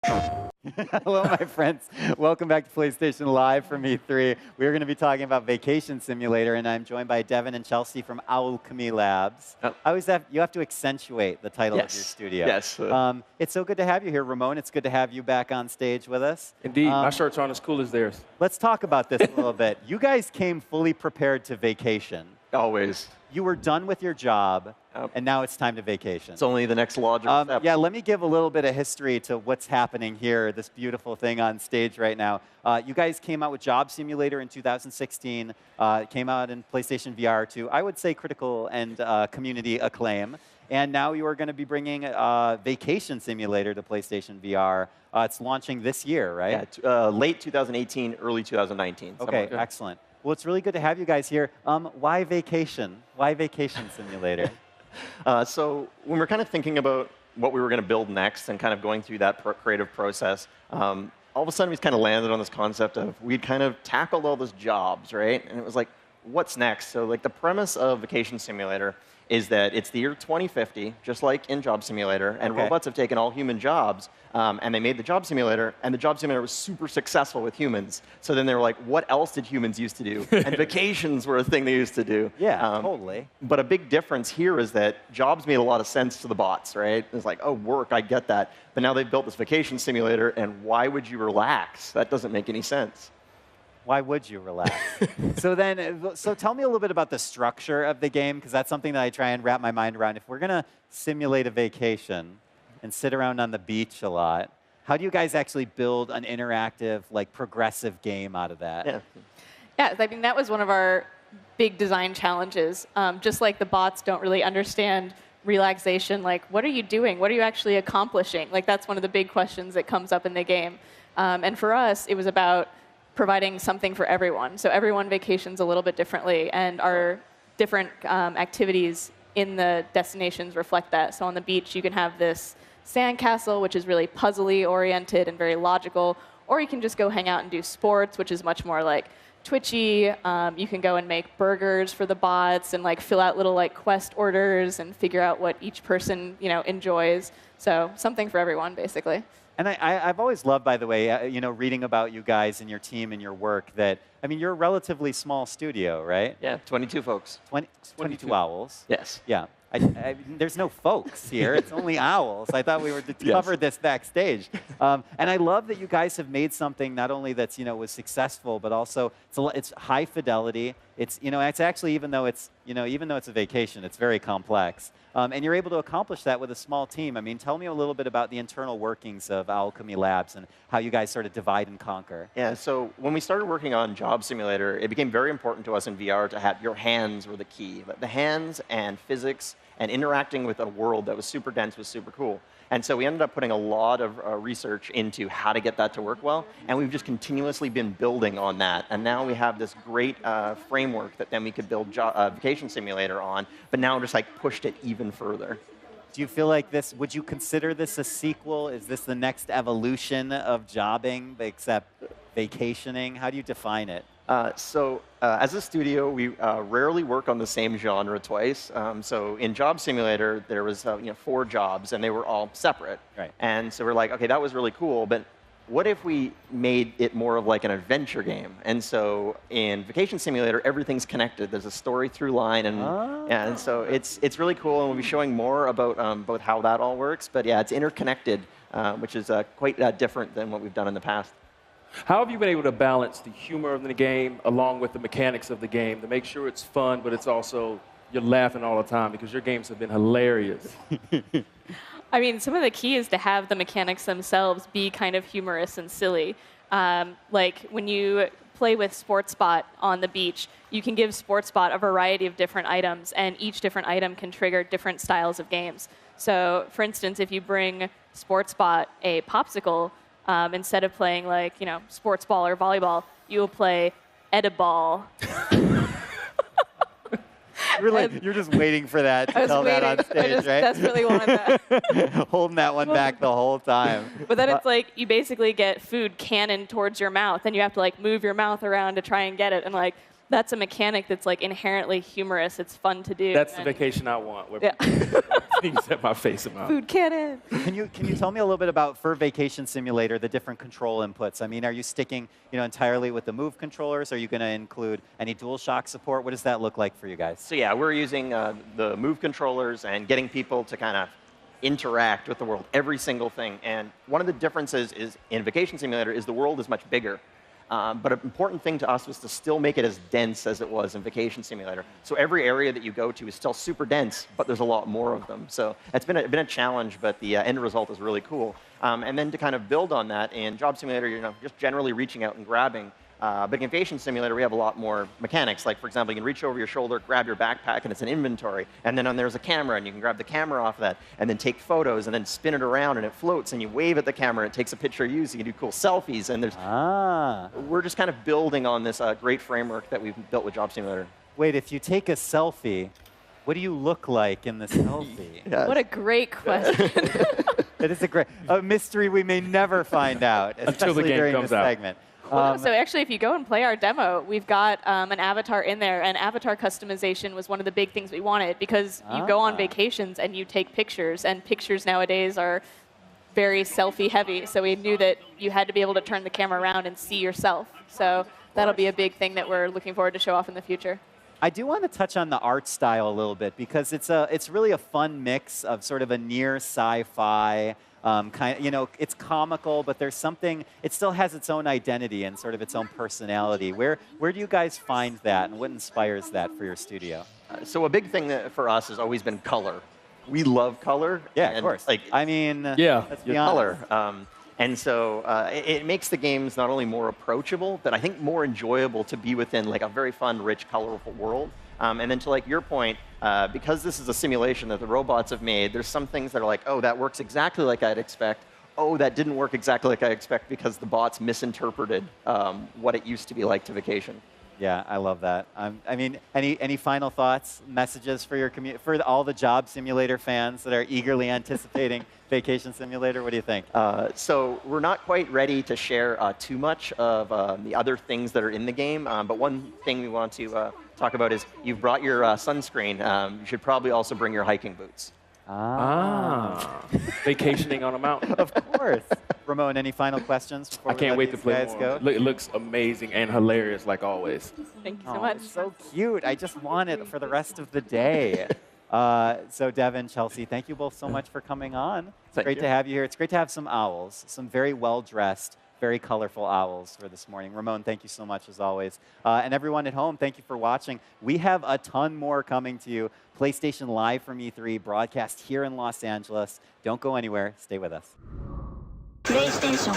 Hello, my friends. Welcome back to PlayStation Live from E3. We're going to be talking about Vacation Simulator, and I'm joined by Devin and Chelsea from Owlchemy Labs. You have to accentuate the title of your studio. Yes. It's so good to have you here, Ramon. It's good to have you back on stage with us. Indeed. My shirts aren't as cool as theirs. Let's talk about this a little bit. You guys came fully prepared to vacation. Always. You were done with your job, and now it's time to vacation. It's only the next logical step. Yeah, let me give a little bit of history to what's happening here, this beautiful thing on stage right now. You guys came out with Job Simulator in 2016. It came out in PlayStation VR to, I would say, critical and community acclaim. And now you are going to be bringing Vacation Simulator to PlayStation VR. It's launching this year, right? Yeah, late 2018, early 2019. Okay, excellent. Well, it's really good to have you guys here. Why vacation? Why Vacation Simulator? So when we're kind of thinking about what we were going to build next and kind of going through that creative process, all of a sudden we kind of landed on this concept of we'd kind of tackled all those jobs, right? And it was like, what's next? So like the premise of Vacation Simulator is that it's the year 2050, just like in Job Simulator, and robots have taken all human jobs, and they made the Job Simulator, and the Job Simulator was super successful with humans. So then they were like, what else did humans used to do? And vacations were a thing they used to do. Yeah, totally. But a big difference here is that jobs made a lot of sense to the bots, right? It's like, oh, work, I get that. But now they've built this Vacation Simulator, and why would you relax? That doesn't make any sense. Why would you relax? So tell me a little bit about the structure of the game, because that's something that I try and wrap my mind around. If we're going to simulate a vacation and sit around on the beach a lot, how do you guys actually build an interactive, like, progressive game out of that? Yeah, I mean, that was one of our big design challenges. Just like the bots don't really understand relaxation, like, what are you doing? What are you actually accomplishing? Like, that's one of the big questions that comes up in the game. And for us, it was about providing something for everyone. So everyone vacations a little bit differently, and our different activities in the destinations reflect that. So on the beach, you can have this sandcastle, which is really puzzly oriented and very logical, or you can just go hang out and do sports, which is much more like twitchy. You can go and make burgers for the bots and like fill out little like quest orders and figure out what each person enjoys. So something for everyone, basically. And I've always loved, by the way, reading about you guys and your team and your work that, I mean, you're a relatively small studio, right? Yeah, 22 folks. 22 owls. Yes. Yeah. There's no folks here. It's only owls. I thought we were to cover this backstage. And I love that you guys have made something not only that's was successful, but also it's high fidelity. It's it's actually even though it's a vacation, it's very complex. And you're able to accomplish that with a small team. I mean, tell me a little bit about the internal workings of Owlchemy Labs and how you guys sort of divide and conquer. Yeah, so when we started working on Job Simulator, it became very important to us in VR to have your hands were the key. The hands and physics and interacting with a world that was super dense was super cool. And so we ended up putting a lot of research into how to get that to work well, and we've just continuously been building on that. And now we have this great framework that then we could build Vacation Simulator on, but now just like pushed it even further. Do you feel like would you consider this a sequel? Is this the next evolution of jobbing, except vacationing? How do you define it? As a studio, we rarely work on the same genre twice. So in Job Simulator, there was 4 jobs, and they were all separate. Right. And so we're like, okay, that was really cool, but what if we made it more of like an adventure game? And so in Vacation Simulator, everything's connected. There's a story through line, and so it's really cool, and we'll be showing more about both how that all works. But yeah, it's interconnected, which is quite different than what we've done in the past. How have you been able to balance the humor of the game along with the mechanics of the game to make sure it's fun, but it's also you're laughing all the time, because your games have been hilarious? I mean, some of the key is to have the mechanics themselves be kind of humorous and silly. Like when you play with SportsBot on the beach, you can give SportsBot a variety of different items, and each different item can trigger different styles of games. So, for instance, if you bring SportsBot a popsicle, instead of playing like, sports ball or volleyball, you will play Ediball. You're just waiting for that to tell that on stage, right? Desperately wanted that. Holding that one back the whole time. But then it's like you basically get food cannon towards your mouth, and you have to like move your mouth around to try and get it. And like that's a mechanic that's like inherently humorous. It's fun to do. That's the vacation I want. Where things at my face about. Food cannon. Can you tell me a little bit about, for Vacation Simulator, the different control inputs? I mean, are you sticking entirely with the Move controllers? Are you going to include any DualShock support? What does that look like for you guys? So yeah, we're using the Move controllers and getting people to kind of interact with the world, every single thing. And one of the differences is in Vacation Simulator is the world is much bigger. But an important thing to us was to still make it as dense as it was in Vacation Simulator. So every area that you go to is still super dense, but there's a lot more of them. So it's been a challenge, but the end result is really cool. And then to kind of build on that, in Job Simulator, just generally reaching out and grabbing. But in Vacation Simulator, we have a lot more mechanics. Like, for example, you can reach over your shoulder, grab your backpack, and it's an inventory. And then there's a camera, and you can grab the camera off of that, and then take photos, and then spin it around, and it floats, and you wave at the camera, and it takes a picture of you, so you can do cool selfies. And we're just kind of building on this great framework that we've built with Job Simulator. Wait, if you take a selfie, what do you look like in the selfie? Yes. What a great question. It is a mystery we may never find out, Until the especially game during comes this out. segment. So actually, if you go and play our demo, we've got an avatar in there, and avatar customization was one of the big things we wanted, because you go on vacations and you take pictures, and pictures nowadays are very selfie heavy. So we knew that you had to be able to turn the camera around and see yourself. So that'll be a big thing that we're looking forward to show off in the future. I do want to touch on the art style a little bit, because it's really a fun mix of sort of a near sci-fi it's comical, but there's something. It still has its own identity and sort of its own personality. Where do you guys find that, and what inspires that for your studio? So a big thing for us has always been color. We love color. Yeah, and of course. Like, I mean, yeah, let's be honest. color. And so it makes the games not only more approachable, but I think more enjoyable to be within, like a very fun, rich, colorful world. And then to like your point, because this is a simulation that the robots have made, there's some things that are like, oh, that works exactly like I'd expect. Oh, that didn't work exactly like I expect because the bots misinterpreted what it used to be like to vacation. Yeah, I love that. I mean, any final thoughts, messages for your for all the Job Simulator fans that are eagerly anticipating Vacation Simulator? What do you think? So we're not quite ready to share too much of the other things that are in the game, but one thing we want to talk about is you've brought your sunscreen. You should probably also bring your hiking boots. Vacationing on a mountain. Of course. Ramon, any final questions before I can't wait to play more? Go? It looks amazing and hilarious, like always. Thank you so much. It's so cute. I just want it for the rest of the day. So Devin, Chelsea, thank you both so much for coming on. It's great to have you here. It's great to have some owls, some very well-dressed, very colorful owls for this morning. Ramon, thank you so much as always. And everyone at home, thank you for watching. We have a ton more coming to you. PlayStation Live from E3, broadcast here in Los Angeles. Don't go anywhere. Stay with us. PlayStation